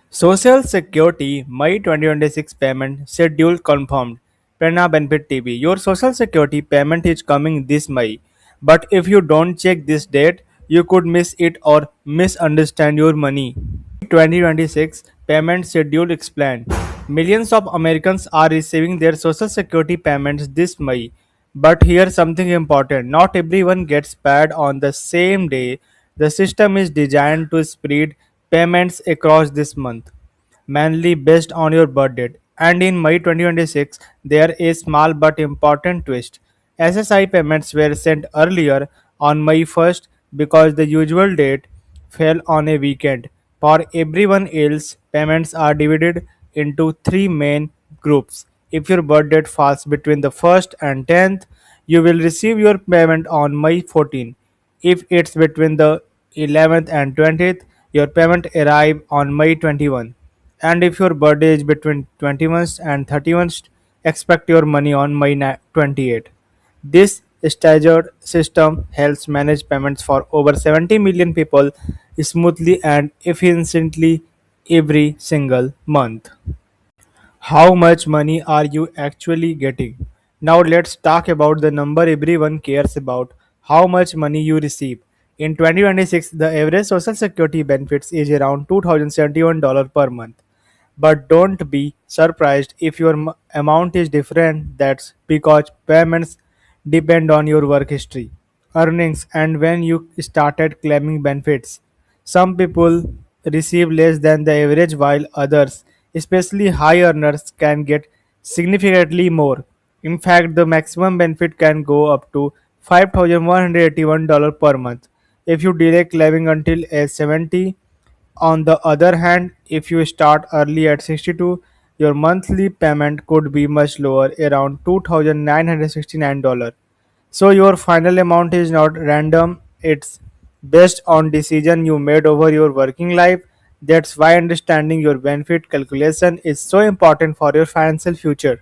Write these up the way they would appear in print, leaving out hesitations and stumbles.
Social Security May 2026 payment schedule confirmed. Prana Benefit TV. Your Social Security payment is coming this May. But if you don't check this date, you could miss it or misunderstand your money. 2026 payment schedule explained. Millions of Americans are receiving their Social Security payments this May. But here's something important, not everyone gets paid on the same day. The system is designed to spread payments across this month, mainly based on your birth date. And in May 2026, there is a small but important twist. SSI payments were sent earlier on May 1st because the usual date fell on a weekend. For everyone else, payments are divided into three main groups. If your birth date falls between the 1st and 10th, you will receive your payment on May 14th. If it's between the 11th and 20th, your payment arrive on May 21. And if your birthday is between 21st and 31st, expect your money on May 28th. This staggered system helps manage payments for over 70 million people smoothly and efficiently every single month. How much money are you actually getting? Now let's talk about the number everyone cares about, how much money you receive. In 2026, the average social security benefits is around $2,071 per month. But don't be surprised if your amount is different. That's because payments depend on your work history, earnings, and when you started claiming benefits. Some people receive less than the average, while others, especially high earners, can get significantly more. In fact, the maximum benefit can go up to $5,181 per month if you delay claiming until age 70. On the other hand, if you start early at 62, your monthly payment could be much lower, around $2,969. So your final amount is not random, it's based on decision you made over your working life. That's why understanding your benefit calculation is so important for your financial future.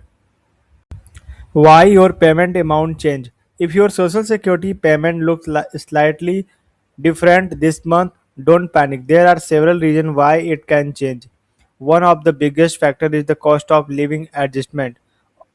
Why your payment amount change? If your social security payment looks slightly different this month, don't panic. There are several reasons why it can change. One of the biggest factor is the cost of living adjustment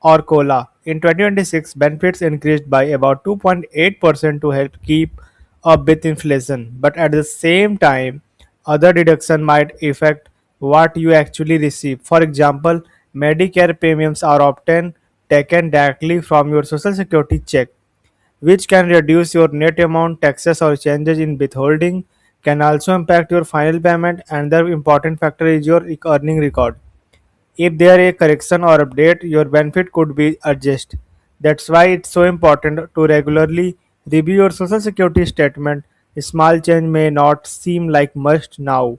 or COLA. In 2026, benefits increased by about 2.8% to help keep up with inflation, but at the same time, other deduction might affect what you actually receive. For example, Medicare premiums are often taken directly from your social security check, which can reduce your net amount. Taxes or changes in withholding can also impact your final payment. Another important factor is your earning record. If there is a correction or update, your benefit could be adjusted. That's why it's so important to regularly review your social security statement. A small change may not seem like much now,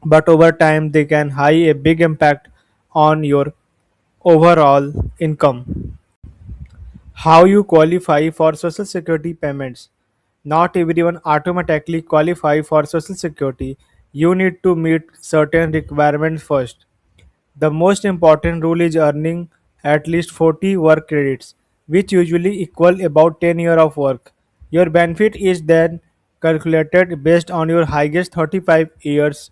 but over time they can have a big impact on your overall income. How you qualify for Social Security payments? Not everyone automatically qualify for Social Security. You need to meet certain requirements first. The most important rule is earning at least 40 work credits, which usually equal about 10 years of work. Your benefit is then calculated based on your highest 35 years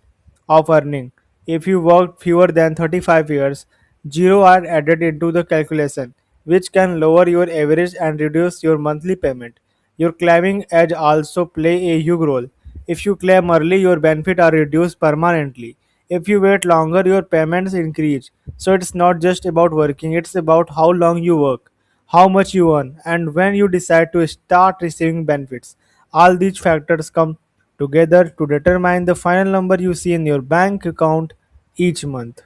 of earning. If you worked fewer than 35 years, zero are added into the calculation, which can lower your average and reduce your monthly payment. Your claiming age also play a huge role. If you claim early, your benefit are reduced permanently. If you wait longer, your payments increase. So it's not just about working, it's about how long you work, how much you earn, and when you decide to start receiving benefits. All these factors come together to determine the final number you see in your bank account each month.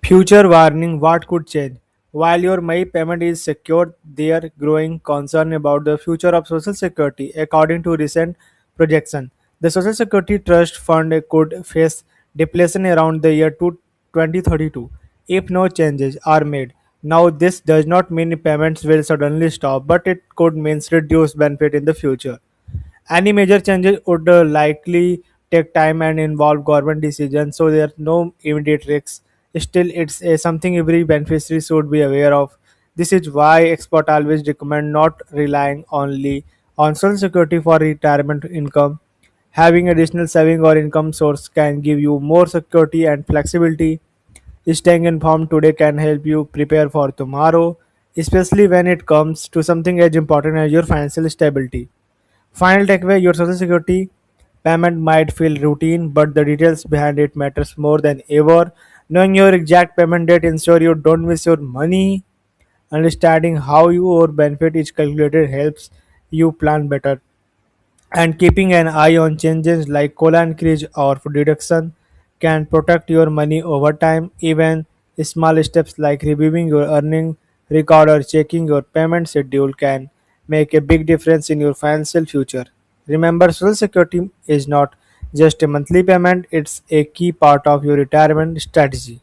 Future warning: what could change? While your May payment is secure, there are growing concern about the future of Social Security. According to recent projection, the Social Security Trust Fund could face depletion around the year 2032 if no changes are made. Now, this does not mean payments will suddenly stop, but it could mean reduced benefit in the future. Any major changes would likely take time and involve government decisions, so there are no immediate risks. Still, it's something every beneficiary should be aware of. This is why experts always recommend not relying only on Social Security for retirement income. Having additional saving or income source can give you more security and flexibility. Staying informed today can help you prepare for tomorrow, especially when it comes to something as important as your financial stability. Final takeaway: your social security payment might feel routine, but the details behind it matters more than ever. Knowing your exact payment date ensure you don't miss your money. Understanding how your benefit is calculated helps you plan better. And keeping an eye on changes like cola increase or deduction can protect your money over time. Even small steps like reviewing your earning record or checking your payment schedule can make a big difference in your financial future. Remember, Social Security is not just a monthly payment, it's a key part of your retirement strategy.